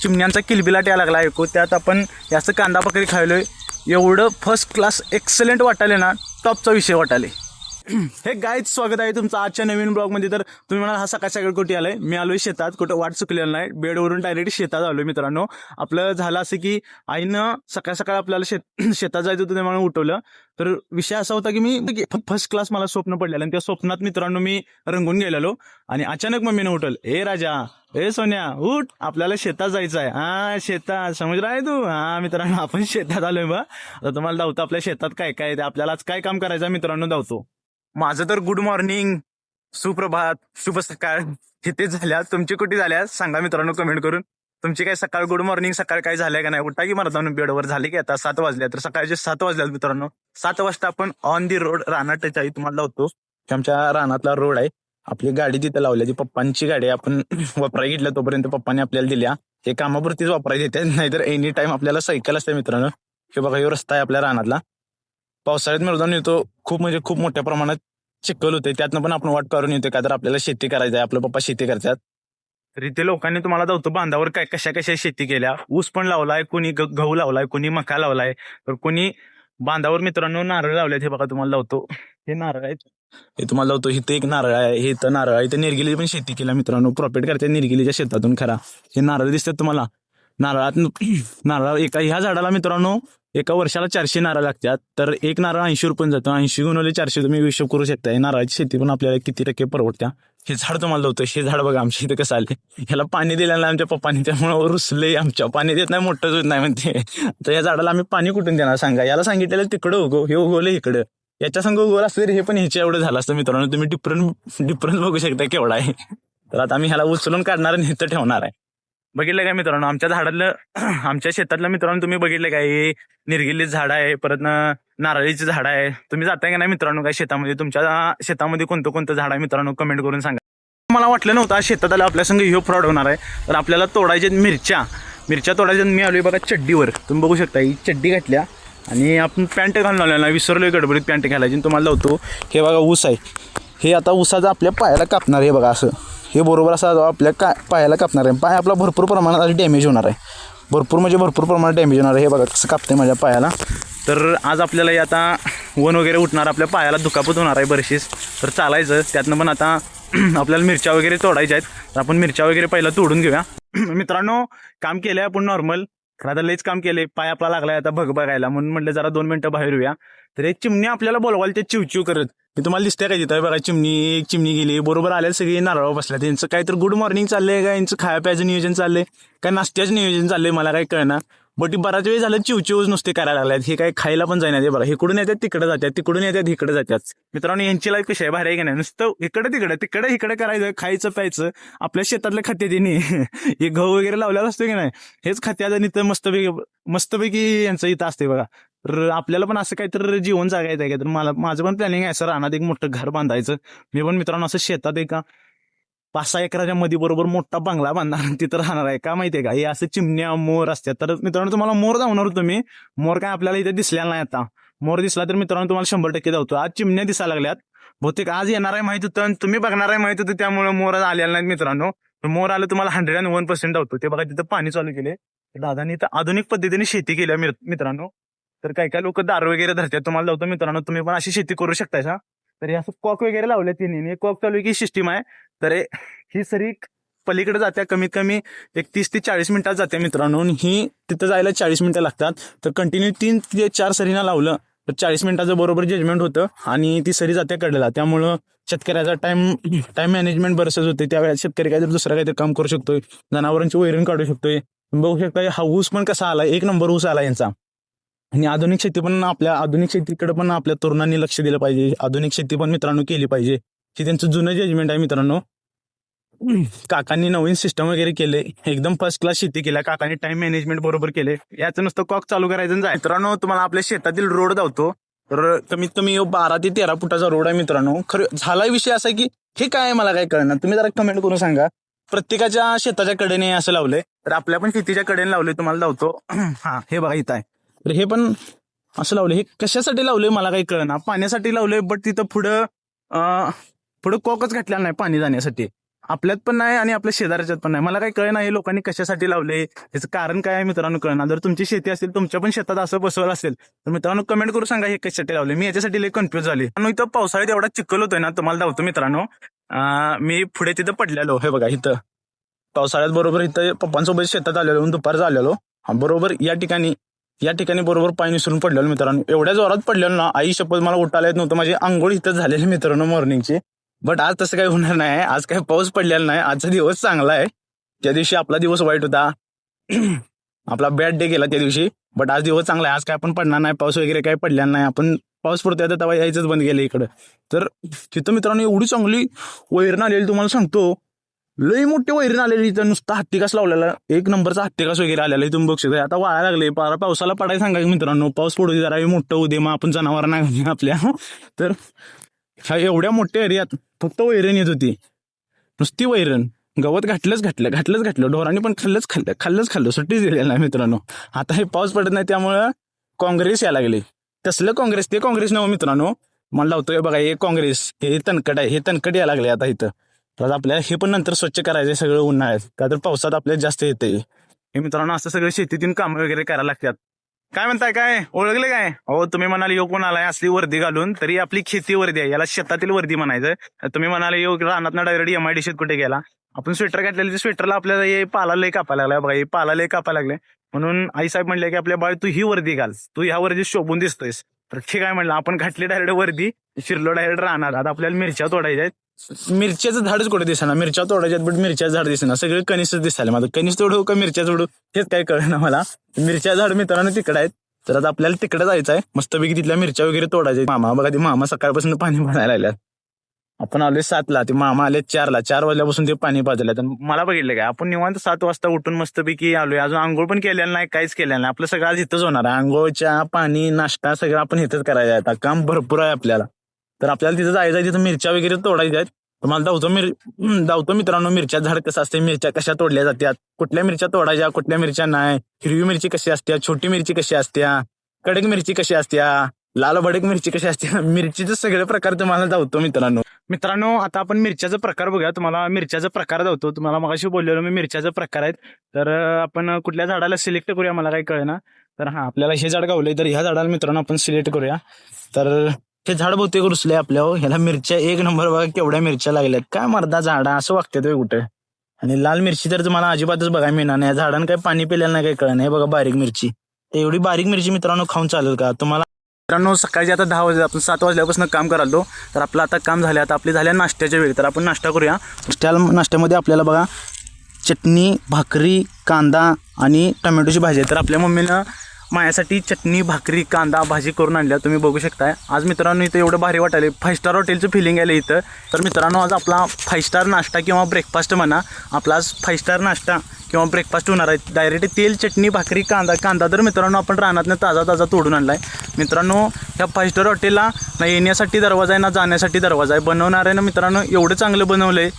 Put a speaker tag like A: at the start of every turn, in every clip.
A: चिमण्यांचा किलबिलाट यायला लागला ऐकू. त्यात आपण जास्त कांदा पकडी खायलोय. एवढं फर्स्ट क्लास एक्सलेंट वाटायले ना, टॉपचा विषय वाटायले. हे गाईज, स्वागत आहे तुमचं आजच्या नवीन ब्लॉगमध्ये. तर तुम्ही म्हणाल हा सकाळ सकाळ कुठे आलाय? मी आलोय शेतात. कुठं वाट चुकलेलं नाही, बेडवरून डायरेक्ट शेतात आलोय मित्रांनो. आपलं झालं असं की आईनं सकाळ सकाळ आपल्याला शेतात जायचं होतं त्यामुळे उठवलं. तर विषय असा होता की मी फर्स्ट क्लास मला स्वप्न पडलेलं आणि त्या स्वप्नात मित्रांनो मी रंगून गेलेलो आणि अचानक मम्मीने उठवलं, ए राजा, ए सोन्या, उठ, आपल्याला शेतात जायचं आहे. हा शेतात, समजला आहे तू? हा मित्रांनो, आपण शेतात आलोय बा. आता तुम्हाला धावतो आपल्या शेतात काय काय, आपल्याला आज काय काम करायचं मित्रांनो धावतो. माझं तर गुड मॉर्निंग, सुप्रभात, शुभ सकाळ इथे झाल्या. तुमची कुठे झाल्या सांगा मित्रांनो कमेंट करून. तुमची काय सकाळ, गुड मॉर्निंग सकाळ काय झाल्या का नाही? उठा की मरताना बेडवर. झाले की आता 7 वाजल्या. तर सकाळचे 7 वाजल्यात मित्रांनो. 7 वाजता आपण ऑन दी रोड रानात टच आहे. तुम्हाला लावतो आमच्या रानातला रोड आहे. आपली गाडी तिथं लावली, ती पप्पांची गाडी आपण वापरायला घेतल्या. तोपर्यंत पप्पांनी आपल्याला दिल्या. हे कामापुरतीच वापरायला देतात, नाहीतर एनी टाइम आपल्याला सायकल असते मित्रांनो. हे बघा, हे रस्ता आहे आपल्या रानातला. पावसाळ्यात मिळून येतो, खूप म्हणजे खूप मोठ्या प्रमाणात चिखल होते. त्यातनं पण आपण वाट काढून येतो, काय तर आपल्याला शेती करायचं आहे. आपलं पप्पा शेती करतात. तर इथे लोकांनी तुम्हाला जातो बांधावर काय कशा कशा शेती केल्या. ऊस पण लावलाय, कोणी गहू लावलाय, कोणी मका लावलाय, तर कोणी बांधावर मित्रांनो नारळ लावल्यात. हे बघा तुम्हाला लावतो, हे नारळ आहेत. हे तुम्हाला लावतो, इथे एक नारळ आहे, हे इथं नारळ आहे. इथं निर्गिली पण शेती केल्या मित्रांनो. प्रॉफिट करतात निर्गिलीच्या शेतातून. खरा हे नारळ दिसतात तुम्हाला. नारळ ह्या झाडाला मित्रांनो एका वर्षाला 400 नारळ लागतात. तर एक नारळ 80 रुपये जातं. 80 गुणवले 400 तुम्ही हिशोब करू शकता. नारळाची शेती पण आपल्याला किती टक्के परवडत्या. हे झाड तुम्हाला होतं, हे झाड बघा आमच्या इथे कसं आले. ह्याला पाणी दिलेलं नाही आमच्या पप्पाने, त्यामुळे रुसले आमच्या. पाणी देत नाही, मोठंच होत नाही म्हणते. तर या झाडाला आम्ही पाणी कुठून देणार सांगा? याला सांगितलेलं तिकडं उगव, हे उगवलं इकडं. याच्या संग उगवलं असतं हे पण ह्याच्या एवढं झालं असतं मित्रांनो. तुम्ही डिफरन्स बघू शकता केवढा आहे. तर आता आम्ही ह्याला उचलून काढणार आणि इथं ठेवणार आहे. बघितलं काय मित्रांनो आमच्या झाडातलं, आमच्या शेतातलं मित्रांनो तुम्ही बघितलं काय? हे निर्गिलीचं झाड आहे, परत नारळीचं झाड आहे. तुम्ही जाताय का नाही मित्रांनो काय शेतामध्ये? तुमच्या शेतामध्ये कोणतं कोणतं झाड आहे मित्रांनो कमेंट करून सांगा. मला वाटलं नव्हतं शेतात आलं आपल्या संग ह्यो फ्रॉड होणार आहे. तर आपल्याला तोडायचे मिरच्या तोडायच्या. मी आलोय बघा चड्डीवर, तुम्ही बघू शकता. ही चड्डी घातल्या आणि आपण पॅन्ट घालून आलो ना, विसरलोय गडबडीत पॅन्ट घालायची. तुम्हाला लावतो, हे बघा ऊस आहे. हे आता ऊसाचं आपल्या पायाला कापणार. हे बघा असं, हे बरोबर असं आपल्या पायाला कापणार आहे. पाय आपला भरपूर प्रमाणात डॅमेज होणार आहे. भरपूर म्हणजे भरपूर प्रमाणात डॅमेज होणार आहे. हे बघा कसं कापतंय माझ्या पायाला. तर आज आपल्याला आता वन वगैरे उठणार, आपल्या पायाला दुखापत होणार आहे बरीचशीच. तर चालायचं. त्यातनं पण आता आपल्याला मिरच्या वगैरे तोडायच्या आहेत. तर आपण मिरच्या वगैरे पहिला तोडून घेऊया. मित्रांनो काम केलंय आपण नॉर्मल, खरं आता लयच काम केलंय. पाय आपला लागलाय आता बघायला, म्हणून म्हटलं जरा 2 मिनिटं बाहेर येऊया. तर एक चिमणी आपल्याला बोलवायला, ते चिवचिव करत. ते तुम्हाला दिसतंय का तिथं? बघा चिमणी गेली. बरोबर आल्या सगळी नारळ बसल्या. त्यांचं काय तर गुड मॉर्निंग चाललंय का, यांचं खाया प्यायचं नियोजन चाललंय काय, नाश्त्याचं नियोजन चाललंय, मला काय कळणार. बट बराच वेळ झालं चिवचिवच नुसते करायला लागल्यात. हे काय खायला पण जाईना. ते बघा, इकडून येतात तिकडे जातात, तिकडून येतात इकडे जातात. मित्रांनो यांची लाईफ कशी आहे, भारी आहे की नाही? नुसतं इकडे करायचं, खायचं प्यायचं. आपल्या शेतातलं खाते त्यांनी हे गहू वगैरे लावलेला असतो की नाही, हेच खात्यात. आणि तर मस्तपैकी यांचं इथं असते बघा. तर आपल्याला पण असं काहीतरी जीवन जगायचं आहे का? तर माझं पण प्लॅनिंग आहे सर, रानात एक मोठं घर बांधायचं. मी पण मित्रांनो असं शेतात एका 5-6 एकराच्या मध्ये बरोबर मोठा बंगला बांधणार, तिथं राहणार आहे. का माहितीये का? हे असं चिमण्या, मोर असतात. तर मित्रांनो तुम्हाला मोर दावणार होतो मी. मोर काय आपल्याला इथे दिसलेला नाही. आता मोर दिसला तर मित्रांनो तुम्हाला 100% धावतो. आज चिमण्या दिसायला लागल्यात. बहुतेक आज येणार आहे माहित होतं, तुम्ही बघणार आहे माहित होतं, त्यामुळे मोर आलेला नाहीत मित्रांनो. मोर आलं तुम्हाला 101% धावतो. ते बघा तिथं पाणी चालू केले. दादानी इथं आधुनिक पद्धतीने शेती केली मित्रांनो. तर काय लोक दारू वगैरे धरतात. तुम्हाला लावतो मित्रांनो, तुम्ही पण अशी शेती करू शकताय का? तर हे असं कॉक वगैरे लावले तिने. कॉक चालू की सिस्टीम आहे. तर ही सरी पलीकडे जात्या, कमीत कमी एक 30 ते 40 मिनिटात जाते मित्रांनो. ही तिथं जायला 40 मिनिटं लागतात. तर कंटिन्यू 3 ते 4 सरीना लावलं तर 40 मिनिटाचं बरोबर जजमेंट होतं आणि ती सरी जाते कडलेला. त्यामुळं शेतकऱ्याचा टाइम मॅनेजमेंट बरंच होते. त्यावेळेस शेतकरी काहीतरी दुसरं काहीतरी काम करू शकतोय, जनावरांची वैरण काढू शकतोय. बघू शकता हा ऊस पण कसा आला, 1 नंबर ऊस आला यांचा. आणि आधुनिक शेतीकडे पण आपल्या तरुणांनी लक्ष दिलं पाहिजे. आधुनिक शेती पण मित्रांनो केली पाहिजे. हे त्यांचं जुनं जजमेंट आहे मित्रांनो. काकांनी नवीन सिस्टम वगैरे केले, एकदम फर्स्ट क्लास शेती केल्या काकांनी. टाइम मॅनेजमेंट बरोबर केले. याचं नुसतं कॉक चालू करायचं जाय. मित्रांनो तुम्हाला आपल्या शेतातील रोड दावतो. तर कमीत कमी 12 ते 13 फुटाचा रोड आहे मित्रांनो. खरं झाला विषय असा की हे काय मला काय कळणार, तुम्ही जरा कमेंट करून सांगा. प्रत्येकाच्या शेताच्या कडेने असं लावलंय, तर आपल्या पण शेतीच्या कडेने लावले. तुम्हाला लावतो. हा हे बघा इथं आहे. तर हे पण असं लावलं. हे कशासाठी लावलंय मला काही कळणार. पाण्यासाठी लावलंय, बट तिथं पुढं कॉकच घातलेला नाही पाणी जाण्यासाठी. आपल्यात पण नाही आणि आपल्या शेजाऱ्याच्यात पण नाही. मला काही कळेना हे लोकांनी कशासाठी लावले, याचं कारण काय आहे मित्रांनो कळणार. जर तुमची शेती असेल, तुमच्या पण शेतात असं बसवलं असेल तर मित्रांनो कमेंट करून सांगा हे कशासाठी लावले. मी याच्यासाठी लई कन्फ्युज झाले. इथं पावसाळ्यात एवढा चिखल होतोय ना, तुम्हाला धावतो मित्रांनो. मी पुढे तिथं पडलेलो, हे बघा इथं पावसाळ्यात बरोबर इथं पप्पांसोबत शेतात आलेलो, दुपारचं आलेलो. बरोबर या ठिकाणी बरोबर पाय निसरून पडलेलो मित्रांनो. एवढ्या जोरात पडलेलो ना, आई शपथ मला उठायला येत नव्हतं. माझी आंघोळ इथं झालेली मित्रांनो मॉर्निंगची. बट आज तसं काही होणार नाही. आज काही पाऊस पडलेला नाही. आजचा दिवस चांगला आहे. त्या दिवशी आपला दिवस वाईट होता. आपला बॅड डे गेला त्या दिवशी. बट आज दिवस चांगला आहे. आज काय आपण पडणार नाही, पाऊस वगैरे काही पडलेला नाही. आपण पाऊस पडतोय तर तेव्हा यायचंच बंद केलं इकडं. तर तिथं मित्रांनो एवढी चांगली वैरण आलेली तुम्हाला सांगतो. लई मोठी वैरण आलेली. इथं नुसता हत्तीकास लावलेला, एक नंबरचा हत्तीकास वगैरे आलेला. तुम्ही बघू शकता. आता वाया लागले, पावसाला पडायला सांगायचं मित्रांनो. पाऊस पडू दे जरा, मोठं होऊ दे, मग आपण जनावरांना आपल्या. तर ह्या एवढ्या मोठ्या एरियात फक्त वैरण येत होती, नुसती वैरण. गवत घातलं, ढोरांनी पण खाल्लं, सुट्टीच दिलेलं नाही मित्रांनो. आता हे पाऊस पडत नाही त्यामुळं काँग्रेस यायला लागले. तसलं काँग्रेस, ते काँग्रेस नव्हतं मित्रांनो. मला लावतोय बघा हे काँग्रेस, हे तणकट आहे, हे तणकट यायला लागले आता इथं. तर आपल्याला हे पण नंतर स्वच्छ करायचं सगळं उन्हाळ्यात, का तर पावसात आपल्याला जास्त येते. हे मित्रांनो असं सगळं शेतीतून कामं वगैरे करायला लागतात. काय म्हणताय, काय ओळखले काय? हो, तुम्ही म्हणाले यो कोण आलाय असली वर्दी घालून, तरी आपली खेती वर्दी आहे, याला शेतातील वर्दी म्हणायचं. तुम्ही म्हणाले यो रानात डायरेक्ट MIDC कुठे गेला. आपण स्वेटर घातलेलं, स्वेटरला आपल्याला हे पाला लय कापायला लागलाय बघा, हे पाला लय कापायला लागले. म्हणून आईसाहेब म्हणले की आपल्या बाळ तू ही वर्दी घाल, तू ह्या वर्दी शोभून दिसतोयस. तर ठीक आहे म्हणलं, आपण घातली डायरेक्ट वर्दी, शिरलो डायरेक्ट राहणार. आता आपल्याला मिरच्या तोडायच्या आहेत. मिरच्याचं झाडच कुठे दिसेना, मिरच्या तोडायच्यात बट मिरच्या झाड दिसेना, सगळे कणीसच दिसायला. माझं कणीस तोडू का मिरच्या तोडू हेच काय कळेना मला. मिरच्या झाड मित्रांनो तिकडे आहेत. तर आता आपल्याला तिकडे जायचं आहे, मस्तपैकी तिथल्या मिरच्या वगैरे तोडायच्या. मामा बघा, ते मामा सकाळपासून पाणी भरायला लागल्यात. आपण आलोय 7ला, ते मामा आले 4ला. 4 वाजल्यापासून ते पाणी पाजलं. तर मला बघितलं काय, आपण निवांत 7 वाजता उठून मस्तपैकी आलोय. अजून आंघोळ पण केलेलं नाही, काहीच केलेलं नाही. आपलं सगळं आज इथंच होणार आहे. आंघोळच्या पाणी नाश्ता सगळं आपण इथंच करायचं आहे. आता काम भरपूर आहे आपल्याला. तर आपल्याला तिथं जायचं आहे, तिथं मिरच्या वगैरे तोडायच्या आहेत. तुम्हाला धावतो मित्रांनो, मिरच्या झाड कसं असते, मिरच्या कशा तोडल्या जातात, कुठल्या मिरच्या तोडायच्या, कुठल्या मिरच्या नाही, हिरवी मिरची कशी असते, छोटी मिरची कशी असत्या, कडक मिरची कशी असत्या, लाल भडक मिरची कशी असते, मिरचीचे सगळे प्रकार तुम्हाला धावतो मित्रांनो. आता आपण मिरच्याचा प्रकार बघूया. तुम्हाला मिरच्याचा प्रकार धावतो. तुम्हाला मगाशी बोललेलो मी मिरच्याचा प्रकार आहेत. तर आपण कुठल्या झाडाला सिलेक्ट करूया मला काही कळेना. तर आपल्याला हे झाड गावलंय, तर ह्या झाडाला मित्रांनो आपण सिलेक्ट करूया. तर हे झाड बहुतेक रुसले आपल्यावर. ह्याला मिरच्या एक नंबर बघा, केवढ्या मिरच्या लागल्यात, काय मर्दा झाडा असं वागतात कुठे. आणि लाल मिरची तर तुम्हाला अजिबातच बघायला मिळणार नाही. या झाडानं काही पाणी पिलेलं नाही, काही कळलं नाही. बघा बारीक मिरची, एवढी बारीक मिरची मित्रांनो खाऊन चालेल का तुम्हाला? मित्रांनो सकाळी आता 10 वाजले, आपण 7 वाजल्यापासून काम करालो. तर आपलं आता काम झालं, आता आपली झाल्या नाश्त्याच्या वेळी. तर आपण नाश्ता करूया. नाश्त्यामध्ये आपल्याला बघा चटणी, भाकरी, कांदा आणि टोमॅटोची भाजी आहे. तर आपल्या मम्मीनं माझ्यासाठी चटणी, भाकरी, कांदा, भाजी करून आणल्या. तुम्ही बघू शकताय. आज मित्रांनो इथं एवढं भारी वाटायला, 5 स्टार हॉटेलचं फिलिंग आलं इथं. तर मित्रांनो आज आपला 5 स्टार नाश्ता किंवा ब्रेकफास्ट म्हणा, आपला आज 5 स्टार नाश्ता किंवा ब्रेकफास्ट होणार आहे. डायरेक्ट तेल, चटणी, भाकरी, कांदा तर मित्रांनो आपण रानातनं ताजा तोडून आणलाय. मित्रांनो ह्या 5 स्टार हॉटेलला ना येण्यासाठी दरवाजा आहे ना जाण्यासाठी दरवाजा आहे. बनवणाऱ्यानं मित्रांनो एवढं चांगलं बनवलंय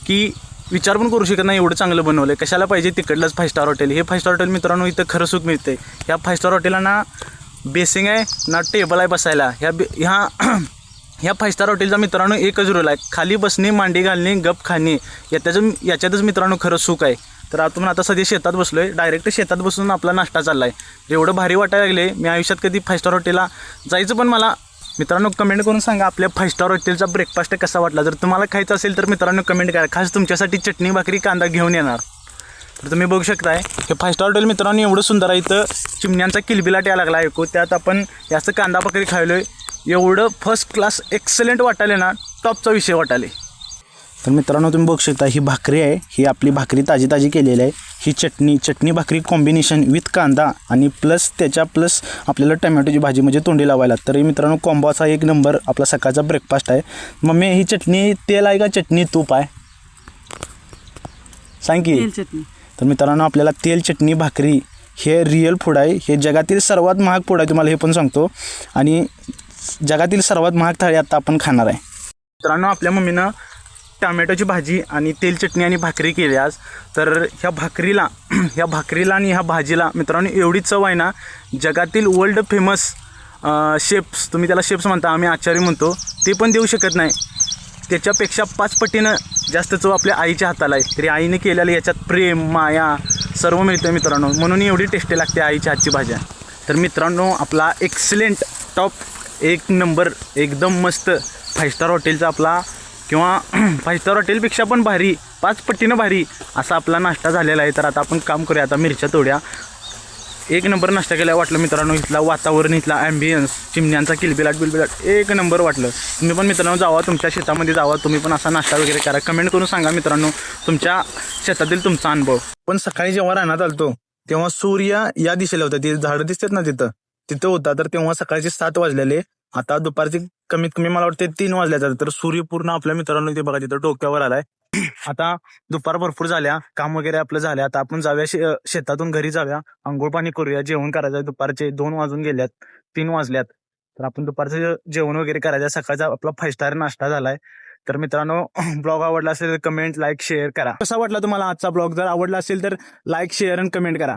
A: की विचार पण करू शकत नाही, एवढं चांगलं बनवलंय. कशाला पाहिजे तिकडलंच 5 स्टार हॉटेल. हे 5 स्टार हॉटेल मित्रांनो इथं खरं सुख मिळते. ह्या 5 स्टार हॉटेलला ना बेसिंग आहे ना टेबल आहे बसायला. ह्या 5 स्टार हॉटेलचा मित्रांनो एकच रूल आहे, खाली बसणे, मांडी घालणे, गप खाणे. याच्यातच मित्रांनो खरं सुख आहे. तर आपण आता सध्या शेतात बसलोय, डायरेक्ट शेतात बसून आपला नाश्ता चाललाय. एवढं भारी वाटायला लागले. मी आयुष्यात कधी 5 स्टार हॉटेलला जायचं, पण मला मित्रांनो कमेंट करून सांगा आपल्या 5 स्टार हॉटेलचा ब्रेकफास्ट कसा वाटला. जर तुम्हाला खायचं असेल तर मित्रांनो कमेंट करा, खास तुमच्यासाठी चटणी, भाकरी, कांदा घेऊन येणार. तर तुम्ही बघू शकताय हे 5 स्टार हॉटेल मित्रांनो एवढं सुंदर आहे. इथं चिमण्यांचा किलबिलाट यायला लागला ऐकू. त्यात आपण जास्त कांदा भाकरी खायलोय. एवढं फर्स्ट क्लास एक्सलेंट वाटायले ना, टॉपचा विषय वाटाले. तर मित्रांनो तुम्ही बघू शकता ही भाकरी आहे, ही आपली भाकरी ताजी केलेली आहे. ही चटणी भाकरी कॉम्बिनेशन विथ कांदा आणि प्लस आपल्याला टमॅटोची भाजी म्हणजे तोंडी लावायला. तर मित्रांनो कॉम्बोचा एक नंबर आपला सकाळचा ब्रेकफास्ट आहे. मम्मी ही चटणी तेल आहे का चटणी तूप आहे सांग की. तर मित्रांनो आपल्याला तेल, चटणी, भाकरी हे रिअल फूड आहे. हे जगातील सर्वात महाग फूड आहे, तुम्हाला हे पण सांगतो. आणि जगातील सर्वात महाग थाळी आता आपण खाणार आहे. मित्रांनो आपल्या मम्मीनं टमॅटोची भाजी आणि तेल, चटणी आणि भाकरी केली आज. तर ह्या भाकरीला आणि ह्या भाजीला मित्रांनो एवढी चव आहे ना, जगातील वर्ल्ड फेमस शेफ्स, तुम्ही त्याला शेफ्स म्हणता, आम्ही आचार्य म्हणतो, ते पण देऊ शकत नाही. त्याच्यापेक्षा 5 पटीनं जास्त चव आपल्या आईच्या हाताला आहे. तरी आईने केलेलं याच्यात प्रेम, माया सर्व मिळतं मित्रांनो, म्हणून एवढी टेस्टी लागते आईच्या हातची भाज्या. तर मित्रांनो आपला एक्सलेंट टॉप एक नंबर एकदम मस्त 5 स्टार हॉटेलचा आपला किंवा 5 स्टार हॉटेलपेक्षा पण भारी 5 पट्टीनं भारी असा आपला नाश्ता झालेला आहे. तर आता आपण काम करूया, आता मिरच्या तोड्या. एक नंबर नाश्ता केला वाटलं मित्रांनो. इथला वातावरण, इथला ॲम्बियन्स, चिमण्यांचा किलबिलाट बिलबिलाट एक नंबर वाटलं. तुम्ही पण मित्रांनो जावा, तुमच्या शेतामध्ये जावा, तुम्ही पण असा नाश्ता वगैरे करा. कमेंट करून सांगा मित्रांनो तुमच्या शेतातील तुमचा अनुभव. पण सकाळी जेव्हा रानात आलतो तेव्हा सूर्य या दिशेला होता, ते झाडं दिसतात ना तिथं होता. तर तेव्हा सकाळचे 7 वाजलेले. आता दुपारचे कमीत कमी मला वाटते 3 वाजल्या जातात. तर सूर्य पूर्ण आपल्या मित्रांनो इथे बघा तिथं डोक्यावर आलाय. आता दुपार भरपूर झाल्या, काम वगैरे आपलं झालं. आता आपण जाऊया शेतातून घरी जाऊया, आंघोळ पाणी करूया, जेवण करायचं. दुपारचे 2 वाजून गेल्यात, 3 वाजल्यात. तर आपण दुपारचं जेवण वगैरे करायचं. सकाळचा आपला 5 स्टार नाश्ता झालाय. तर मित्रांनो ब्लॉग आवडला असेल तर कमेंट, लाईक, शेअर करा. कसा वाटला तुम्हाला आजचा ब्लॉग? जर आवडला असेल तर लाईक, शेअर आणि कमेंट करा.